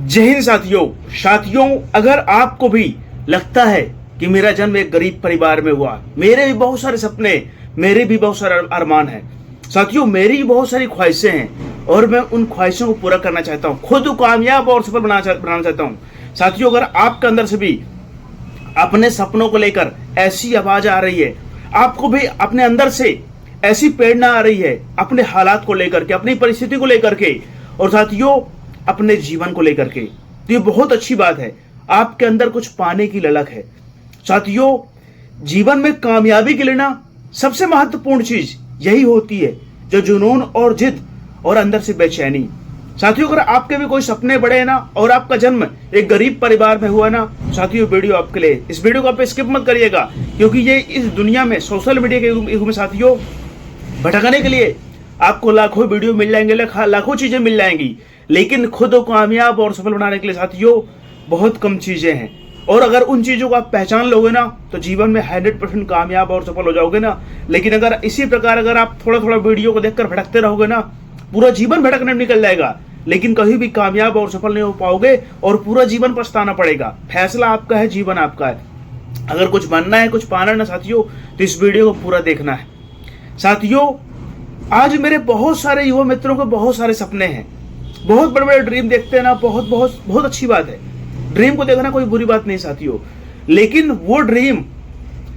जय हिंद साथियों, अगर आपको भी लगता है कि मेरा जन्म एक गरीब परिवार में हुआ, मेरे भी बहुत सारे सपने, मेरे भी बहुत सारे अरमान हैं साथियों, मेरी भी बहुत सारी ख्वाहिशें हैं और मैं उन ख्वाहिशों को पूरा करना चाहता हूं, खुद कामयाब और सफल बनाना चाहता हूं साथियों। अगर आपके अंदर से भी अपने सपनों को लेकर ऐसी आवाज आ रही है, आपको भी अपने अंदर से ऐसी प्रेरणा आ रही है अपने हालात को लेकर के, अपनी परिस्थिति को लेकर के और साथियों अपने जीवन को लेकर के, तो ये बहुत अच्छी बात है। आपके अंदर कुछ पाने की ललक है साथियों। जीवन में कामयाबी के लिए ना सबसे महत्वपूर्ण चीज यही होती है, जो जुनून और जिद और अंदर से बेचैनी साथियों। अगर आपके भी कोई सपने बड़े हैं ना और आपका जन्म एक गरीब परिवार में हुआ ना साथियों, वीडियो आपके लिए, इस वीडियो को आप स्किप मत करिएगा, क्योंकि ये इस दुनिया में सोशल मीडिया के युग में साथियों भटकने के लिए आपको लाखों वीडियो मिल जाएंगे, लाखों चीजें मिल जाएंगी, लेकिन खुद को कामयाब और सफल बनाने के लिए साथियों बहुत कम चीजें हैं। और अगर उन चीजों को आप पहचान लोगे ना तो जीवन में 100% कामयाब और सफल हो जाओगे ना। लेकिन अगर इसी प्रकार अगर आप थोड़ा थोड़ा वीडियो को देखकर भटकते रहोगे ना, पूरा जीवन भटकने में निकल जाएगा, लेकिन कभी भी कामयाब और सफल नहीं हो पाओगे और पूरा जीवन पछताना पड़ेगा। फैसला आपका है, जीवन आपका है। अगर कुछ बनना है, कुछ पाना है ना साथियों, तो इस वीडियो को पूरा देखना है साथियों। आज मेरे बहुत सारे युवा मित्रों को बहुत सारे सपने हैं, बहुत बड़े बड़े ड्रीम देखते हैं ना, बहुत बहुत बहुत अच्छी बात है। ड्रीम को देखना कोई बुरी बात नहीं साथियों, लेकिन वो ड्रीम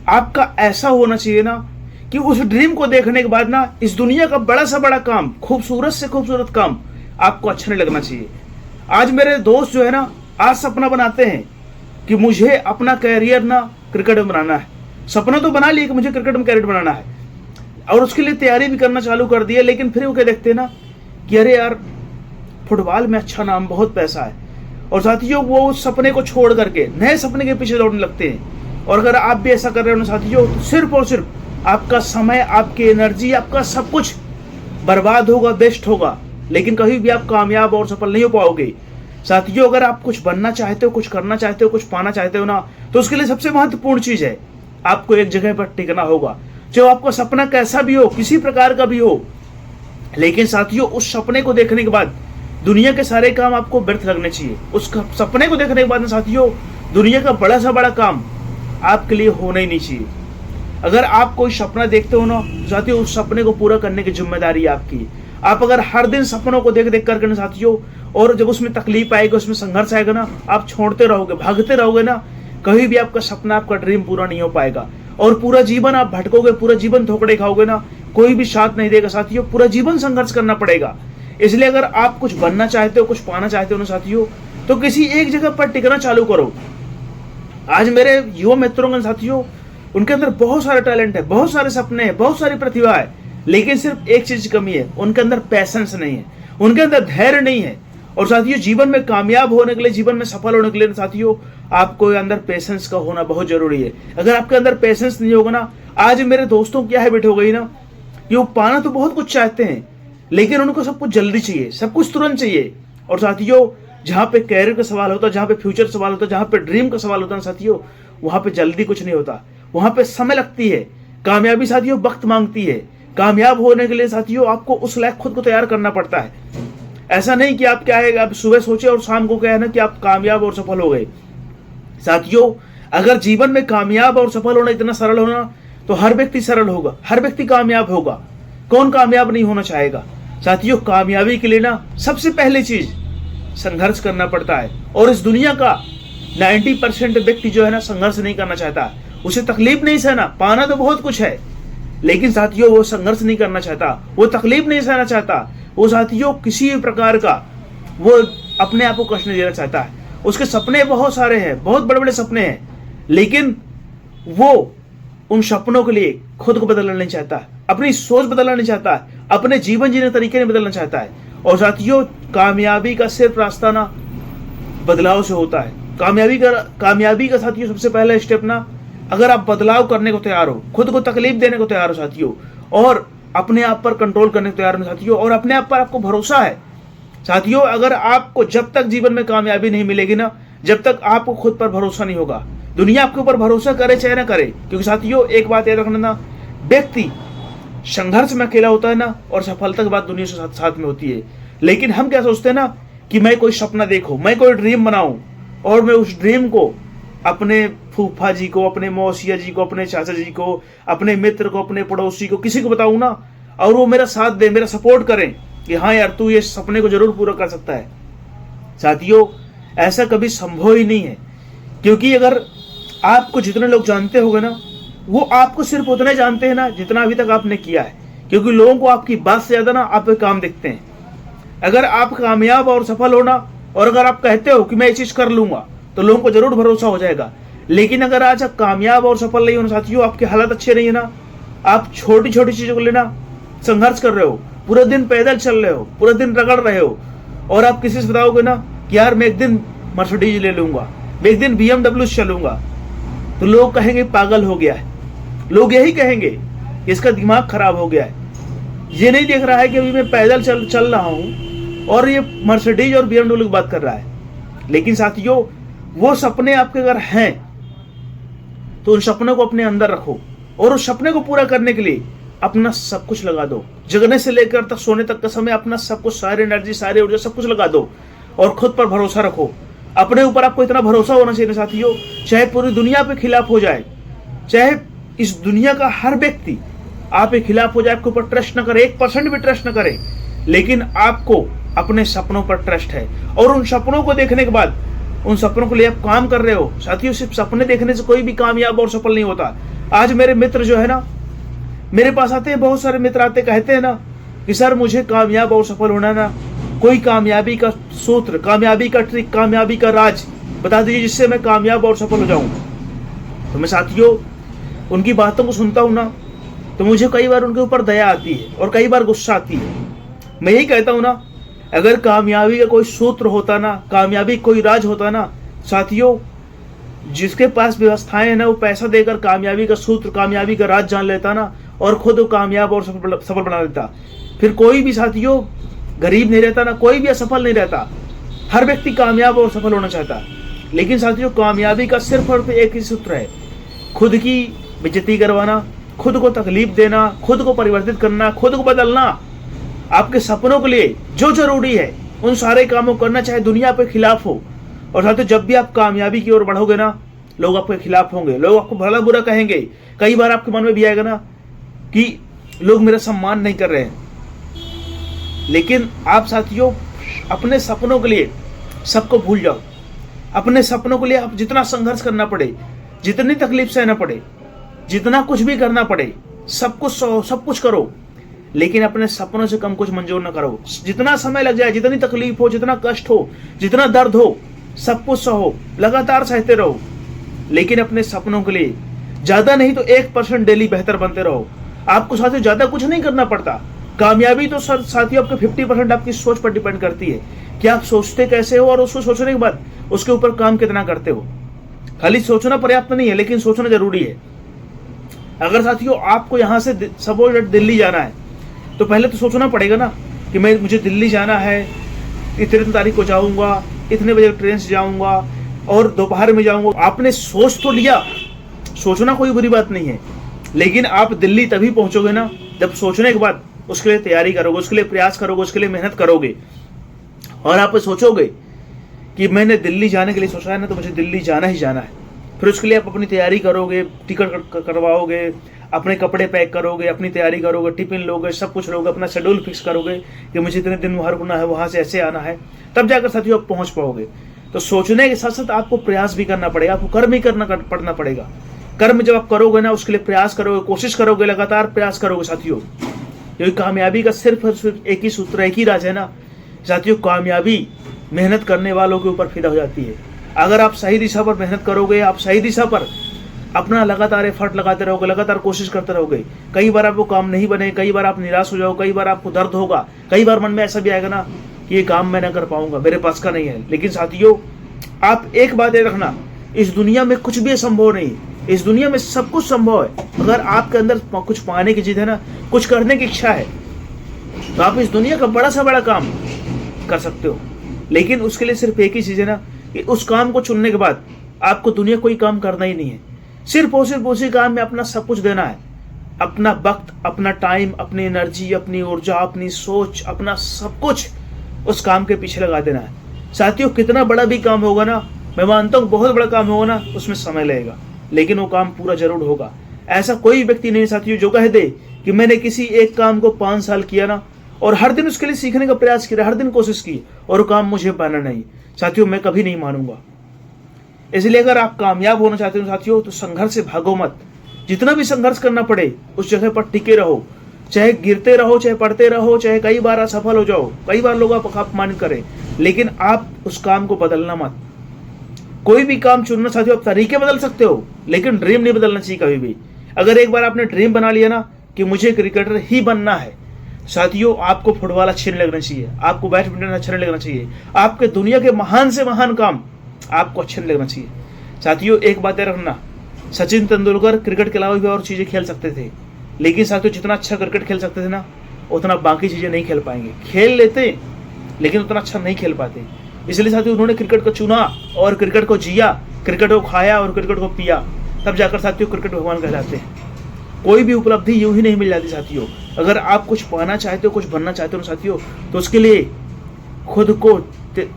आपका ऐसा होना चाहिए ना कि उस ड्रीम को देखने के बाद ना इस दुनिया का बड़ा से बड़ा काम, खूबसूरत से खूबसूरत काम आपको अच्छा नहीं लगना चाहिए। आज मेरे दोस्त जो है ना, आज सपना बनाते हैं कि मुझे अपना कैरियर ना क्रिकेट में बनाना है। सपना तो बना लिया कि मुझे क्रिकेट में कैरियर बनाना है और उसके लिए तैयारी भी करना चालू कर दी है, लेकिन फिर वो क्या देखते हैं ना कि अरे यार फुटबॉल में अच्छा नाम, बहुत पैसा है, और साथियों वो उस सपने को छोड़ करके नए सपने के पीछे दौड़ने लगते हैं। और अगर आप भी ऐसा कर रहे हो ना साथियों, तो सिर्फ और सिर्फ आपका समय, आपकी एनर्जी, आपका सब कुछ बर्बाद होगा, वेस्ट होगा, लेकिन कभी भी आप कामयाब और सफल नहीं हो पाओगे साथियों। अगर आप कुछ बनना चाहते हो, कुछ करना चाहते हो, कुछ पाना चाहते हो ना, तो उसके लिए सबसे महत्वपूर्ण चीज है आपको एक जगह पर टिकना होगा। जो आपका सपना कैसा भी हो, किसी प्रकार का भी हो, लेकिन साथियों उस सपने को देखने के बाद दुनिया के सारे काम आपको व्यर्थ लगने चाहिए। उस सपने को देखने के बाद साथियों दुनिया का बड़ा से बड़ा काम आपके लिए होना ही नहीं चाहिए। अगर आप कोई सपना देखते हो ना साथियों, उस सपने को पूरा करने की जिम्मेदारी आपकी। आप अगर हर दिन सपनों को देख देख करके ना साथियों, और जब उसमें तकलीफ आएगी, उसमें संघर्ष आएगा ना, आप छोड़ते रहोगे, भागते रहोगे ना, कभी भी आपका सपना, आपका ड्रीम पूरा नहीं हो पाएगा और पूरा जीवन आप भटकोगे, पूरा जीवन धोखड़े खाओगे ना, कोई भी साथ नहीं देगा साथियों, पूरा जीवन संघर्ष करना पड़ेगा। इसलिए अगर आप कुछ बनना चाहते हो, कुछ पाना चाहते हो ना साथियों, तो किसी एक जगह पर टिकना चालू करो। आज मेरे युवा मित्रों के साथियों, उनके अंदर बहुत सारे टैलेंट है, बहुत सारे सपने हैं, बहुत सारी प्रतिभा है, लेकिन सिर्फ एक चीज की कमी है, उनके अंदर पैशंस नहीं है, उनके अंदर धैर्य नहीं है। और साथियों जीवन में कामयाब होने के लिए, जीवन में सफल होने के लिए साथियों आपको अंदर पेशेंस का होना बहुत जरूरी है। अगर आपके अंदर पेशेंस नहीं होगा ना, आज मेरे दोस्तों की क्या हैबिट हो गई ना कि वो पाना तो बहुत कुछ चाहते हैं, लेकिन उनको सब कुछ जल्दी चाहिए, सब कुछ तुरंत चाहिए। और साथियों जहां पे कैरियर का सवाल होता है, जहां पे फ्यूचर सवाल होता है, जहां पे ड्रीम का सवाल होता है साथियों, वहां पे जल्दी कुछ नहीं होता, वहां पे समय लगती है। कामयाबी साथियों वक्त मांगती है। कामयाब होने के लिए साथियों आपको उस लायक खुद को तैयार करना पड़ता है। ऐसा नहीं कि आप क्या है, आप सुबह सोचे और शाम को क्या है ना कि आप कामयाब और सफल हो गए साथियों। अगर जीवन में कामयाब और सफल होना इतना सरल होना, तो हर व्यक्ति सरल होगा, हर व्यक्ति कामयाब होगा। कौन कामयाब नहीं होना चाहेगा साथियों। कामयाबी के लिए ना सबसे पहली चीज संघर्ष करना पड़ता है, और इस दुनिया का 90% व्यक्ति जो है ना संघर्ष नहीं करना चाहता, उसे तकलीफ नहीं सहना। पाना तो बहुत कुछ है, लेकिन साथियों वो संघर्ष नहीं करना चाहता, वो तकलीफ नहीं सहना चाहता, वो साथियों किसी भी प्रकार का वो अपने आप को कष्ट नहीं देना चाहता है। उसके सपने बहुत सारे हैं, बहुत बड़े बड़े सपने हैं, लेकिन वो उन सपनों के लिए खुद को बदलना नहीं चाहता, अपनी सोच बदलना नहीं चाहता, अपने जीवन जीने तरीके नहीं बदलना चाहता है। और साथियों कामयाबी का सिर्फ रास्ता ना बदलाव से होता है। कामयाबी का साथियों सबसे पहला स्टेप ना, अगर आप बदलाव करने को तैयार हो, खुद को तकलीफ देने को तैयार हो साथियों, और अपने आप पर कंट्रोल करने को तैयार हो साथियों, और अपने आप पर आपको भरोसा है साथियों। अगर आपको जब तक जीवन में कामयाबी नहीं मिलेगी ना, जब तक आपको खुद पर भरोसा नहीं होगा, दुनिया आपके ऊपर भरोसा करे चाहे ना करे, क्योंकि साथियों एक बात याद रखना ना, व्यक्ति संघर्ष में अकेला होता है ना, और सफलता के बाद दुनिया से साथ में होती है। लेकिन हम क्या सोचते हैं ना कि मैं कोई सपना देखूं, मैं कोई ड्रीम बनाऊं और मैं उस ड्रीम को अपने फूफा जी को, अपने मौसिया जी को, अपने चाचा जी को, अपने मित्र को, अपने पड़ोसी को, किसी को बताऊं ना, और वो मेरा साथ दे, मेरा सपोर्ट करें कि हाँ यार तू ये सपने को जरूर पूरा कर सकता है। साथियों, ऐसा कभी संभव ही नहीं है, क्योंकि अगर आपको जितने लोग जानते होंगे ना, वो आपको सिर्फ उतने जानते हैं ना जितना अभी तक आपने किया है, क्योंकि लोगों को आपकी बात से ज्यादा ना आप पे काम देखते हैं। अगर आप कामयाब और सफल हो ना, और अगर आप कहते हो कि मैं ये चीज कर लूंगा, तो लोगों को जरूर भरोसा हो जाएगा। लेकिन अगर आज आप कामयाब और सफल नहीं हो साथियों, आपके हालात अच्छे नहीं है ना, आप छोटी छोटी चीजों को लेना संघर्ष कर रहे हो, पूरे दिन पैदल चल रहे हो, पूरे दिन रगड़ रहे हो, और आप किसी से बताओगे ना कि यार मैं एक दिन मर्सिडीज ले लूंगा, मैं एक दिन BMW चलूंगा, तो लोग कहेंगे पागल हो गया है। लोग यही कहेंगे इसका दिमाग खराब हो गया है, ये नहीं देख रहा है कि अभी मैं पैदल चल रहा हूं और ये मर्सिडीज और BMW की बात कर रहा है। लेकिन साथियों, वो सपने आपके अगर हैं तो उन सपनों को अपने अंदर रखो और उस सपने को पूरा करने के लिए अपना सब कुछ लगा दो। जगने से लेकर तक सोने तक का समय अपना सब कुछ, सारी एनर्जी, सारी ऊर्जा, सब कुछ लगा दो और खुद पर भरोसा रखो। अपने ऊपर आपको इतना भरोसा होना चाहिए साथियों, चाहे पूरी दुनिया पे खिलाफ हो जाए, चाहे इस दुनिया का हर व्यक्ति आप पे खिलाफ हो जाए, आपके ऊपर ट्रस्ट न करे, 1% भी ट्रस्ट न करे, लेकिन आपको अपने सपनों पर ट्रस्ट है। और उन सपनों को देखने के बाद, उन सपनों के लिए आप काम कर रहे हो। साथियों, सिर्फ सपने देखने से कोई भी कामयाब और सफल नहीं होता। आज मेरे मित्र जो है ना, मेरे पास आते हैं, बहुत सारे मित्र आते कहते हैं ना कि सर मुझे कामयाब और सफल होना ना, कोई कामयाबी का सूत्र, कामयाबी का ट्रिक, कामयाबी का राज बता दीजिए जिससे मैं कामयाब और सफल हो जाऊं। तो मैं साथियों उनकी बातों को सुनता हूं ना, तो मुझे कई बार उनके ऊपर दया आती है और कई बार गुस्सा आती है। मैं यही कहता हूं ना, अगर कामयाबी का कोई सूत्र होता ना, कामयाबी कोई राज होता ना साथियों, जिसके पास व्यवस्थाएं है ना, वो पैसा देकर कामयाबी का सूत्र, कामयाबी का राज जान लेता ना और खुद वो कामयाब और सफल बना लेता। फिर कोई भी साथियों गरीब नहीं रहता ना, कोई भी असफल नहीं रहता। हर व्यक्ति कामयाब और सफल होना चाहता। लेकिन साथियों, कामयाबी का सिर्फ और एक ही सूत्र है, खुद की बेइज्जती करवाना, खुद को तकलीफ देना, खुद को परिवर्तित करना, खुद को बदलना। आपके सपनों के लिए जो जरूरी है उन सारे कामों करना, चाहे दुनिया पे खिलाफ हो। और साथियों, जब भी आप कामयाबी की ओर बढ़ोगे ना, लोग आपके खिलाफ होंगे, लोग आपको भला बुरा कहेंगे। कई बार आपके मन में भी आएगा ना कि लोग मेरा सम्मान नहीं कर रहे हैं। लेकिन आप साथियों अपने सपनों के लिए सबको भूल जाओ। अपने सपनों के लिए आप जितना संघर्ष करना पड़े, जितनी तकलीफ सहना पड़े, जितना कुछ भी करना पड़े, सब कुछ करो, लेकिन अपने सपनों से कम कुछ मंजूर न करो। जितना समय लग जाए, जितनी तकलीफ हो, जितना कष्ट हो, जितना दर्द हो, सब कुछ सहो, लगातार सहते रहो। लेकिन अपने सपनों के लिए ज्यादा नहीं तो 1% डेली बेहतर बनते रहो। आपको साथियों ज्यादा कुछ नहीं करना पड़ता। कामयाबी तो साथियों आपके 50% आपकी सोच पर डिपेंड करती है कि आप सोचते कैसे हो और उसको सोचने के बाद उसके ऊपर काम कितना करते हो। खाली सोचना पर्याप्त नहीं है, लेकिन सोचना जरूरी है। अगर साथियों आपको यहाँ से सपोज दिल्ली जाना है, तो पहले तो सोचना पड़ेगा ना कि मुझे दिल्ली जाना है, इतने तारीख को जाऊंगा, इतने बजे ट्रेन से जाऊंगा और दोपहर में जाऊंगा। आपने सोच तो लिया, सोचना कोई बुरी बात नहीं है, लेकिन आप दिल्ली तभी पहुंचोगे ना जब सोचने के बाद उसके लिए तैयारी करोगे, उसके लिए प्रयास करोगे, उसके लिए मेहनत करोगे। और आप सोचोगे कि मैंने दिल्ली जाने के लिए सोचा है ना, तो मुझे दिल्ली जाना ही जाना है। फिर उसके लिए आप अपनी तैयारी करोगे, टिकट करवाओगे, अपने कपड़े पैक करोगे, अपनी तैयारी करोगे, टिफिन लोगे, सब कुछ लोगे, अपना शेड्यूल फिक्स करोगे कि मुझे इतने दिन बाहर रुकना है, वहां से ऐसे आना है, तब जाकर साथियों आप पहुंच पाओगे। तो सोचने के साथ साथ आपको प्रयास भी करना पड़ेगा, आपको कर्म ही पड़ना पड़ेगा। कर्म जब आप करोगे ना, उसके लिए प्रयास करोगे, कोशिश करोगे, लगातार प्रयास करोगे साथियों, क्योंकि कामयाबी का सिर्फ एक ही सूत्र, एक ही राज है ना साथियों, कामयाबी मेहनत करने वालों के ऊपर फिदा हो जाती है। अगर आप सही दिशा पर मेहनत करोगे, आप सही दिशा पर अपना लगातार एफर्ट लगाते रहोगे, लगातार कोशिश करते रहोगे, कई बार आपको काम नहीं बने, कई बार आप निराश हो जाओ, कई बार आपको दर्द होगा, कई बार मन में ऐसा भी आएगा ना कि ये काम मैं ना कर पाऊंगा, मेरे पास का नहीं है। लेकिन साथियों आप एक बात याद रखना, इस दुनिया में कुछ भी असंभव नहीं, इस दुनिया में सब कुछ संभव है। अगर आपके अंदर कुछ पाने की जिद है ना, कुछ करने की इच्छा है, तो आप इस दुनिया का बड़ा से बड़ा काम कर सकते हो। लेकिन उसके लिए सिर्फ एक ही चीज है ना कि उस काम को चुनने के बाद आपको दुनिया कोई काम करना ही नहीं है, सिर्फ और सिर्फ उसी काम में अपना सब कुछ देना है, अपना वक्त, अपना टाइम, अपनी एनर्जी, अपनी ऊर्जा, अपनी सोच, अपना सब कुछ उस काम के पीछे लगा देना है। साथियों कितना बड़ा भी काम होगा ना, मैं मानता हूँ बहुत बड़ा काम होगा ना, उसमें समय लगेगा, लेकिन वो काम पूरा जरूर होगा। ऐसा कोई व्यक्ति नहीं साथियों जो कह दे कि मैंने किसी एक काम को 5 साल किया ना, और हर दिन उसके लिए सीखने का प्रयास किया, हर दिन कोशिश की, और वो काम मुझे पाना नहीं। साथियों मैं कभी नहीं मानूंगा। इसलिए अगर आप कामयाब होना चाहते हो साथियों, तो संघर्ष से भागो मत। जितना भी संघर्ष करना पड़े उस जगह पर टिके रहो, चाहे गिरते रहो, चाहे पढ़ते रहो, चाहे कई बार असफल हो जाओ, कई बार लोग आप अपमान करें, लेकिन आप उस काम को बदलना मत। कोई भी काम चुनना साथियों, आप तरीके बदल सकते हो, लेकिन ड्रीम नहीं बदलना चाहिए कभी भी। अगर एक बार आपने ड्रीम बना लिया ना कि मुझे क्रिकेटर ही बनना है, साथियों आपको फुटबॉल अच्छे नहीं लगना चाहिए, आपको बैडमिंटन अच्छा नहीं लगना चाहिए, आपके दुनिया के महान से महान काम आपको अच्छे नहीं लगना चाहिए। साथियों एक बात याद रखना, सचिन तेंदुलकर क्रिकेट के अलावा भी और चीजें खेल सकते थे, लेकिन साथियों जितना अच्छा क्रिकेट खेल सकते थे ना, उतना बाकी चीजें नहीं खेल पाएंगे। खेल लेते लेकिन उतना अच्छा नहीं खेल पाते। इसलिए साथियों उन्होंने क्रिकेट को चुना और क्रिकेट को जिया, क्रिकेट को खाया और क्रिकेट को पिया, तब जाकर साथियों क्रिकेट भगवान कहलाते हैं। कोई भी उपलब्धि यूं ही नहीं मिल जाती साथियों। अगर आप कुछ पाना चाहते हो, कुछ बनना चाहते हो साथियों, तो उसके लिए खुद को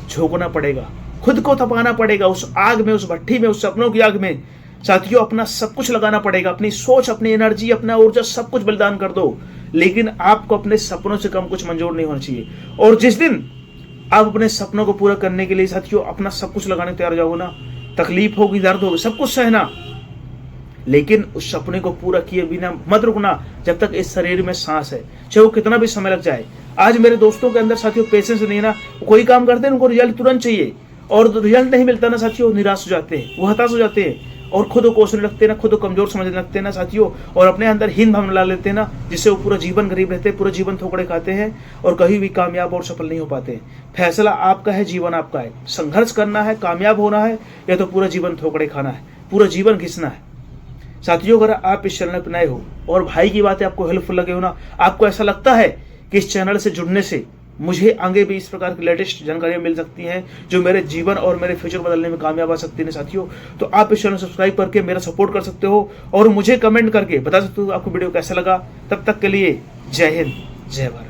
झोंकना पड़ेगा, खुद को तपाना पड़ेगा उस आग में, उस भट्टी में, उस सपनों की आग में। साथियों अपना सब कुछ लगाना पड़ेगा, अपनी सोच, अपनी एनर्जी, अपना ऊर्जा, सब कुछ बलिदान कर दो, लेकिन आपको अपने सपनों से कम कुछ मंजूर नहीं होना चाहिए। और जिस दिन आप अपने सपनों को पूरा करने के लिए साथियों अपना सब कुछ लगाने तैयार हो जाओगे ना, तकलीफ होगी, दर्द होगी, सब कुछ सहना, लेकिन उस सपने को पूरा किए बिना मत रुकना जब तक इस शरीर में सांस है, चाहे वो कितना भी समय लग जाए। आज मेरे दोस्तों के अंदर साथियों पेशेंस नहीं है ना, कोई काम करते हैं उनको रिजल्ट तुरंत चाहिए, और रिजल्ट नहीं मिलता ना साथियों, निराश हो जाते हैं, वो हताश हो जाते हैं, और खुद को कोसने लगते हैं ना, खुद को कमजोर समझने लगते हैं ना साथियों, और अपने अंदर हीन भावना ला लेते हैं ना, जिससे वो पूरा जीवन गरीब रहते हैं, पूरा जीवन ठोकरे खाते हैं और कभी भी कामयाब और सफल नहीं हो पाते। फैसला आपका है, जीवन आपका है, संघर्ष करना है, कामयाब होना है, या तो पूरा जीवन ठोकरे खाना है, पूरा जीवन घिसना है। साथियों अगर आप इस चैनल पर नए हो और भाई की बातें आपको हेल्पफुल लगे हो ना, आपको ऐसा लगता है कि इस चैनल से जुड़ने से मुझे आगे भी इस प्रकार की लेटेस्ट जानकारियां मिल सकती हैं जो मेरे जीवन और मेरे फ्यूचर बदलने में कामयाब आ सकती है साथियों, तो आप इस चैनल सब्सक्राइब करके मेरा सपोर्ट कर सकते हो और मुझे कमेंट करके बता सकते हो आपको वीडियो कैसा लगा। तब तक के लिए जय हिंद, जय भारत।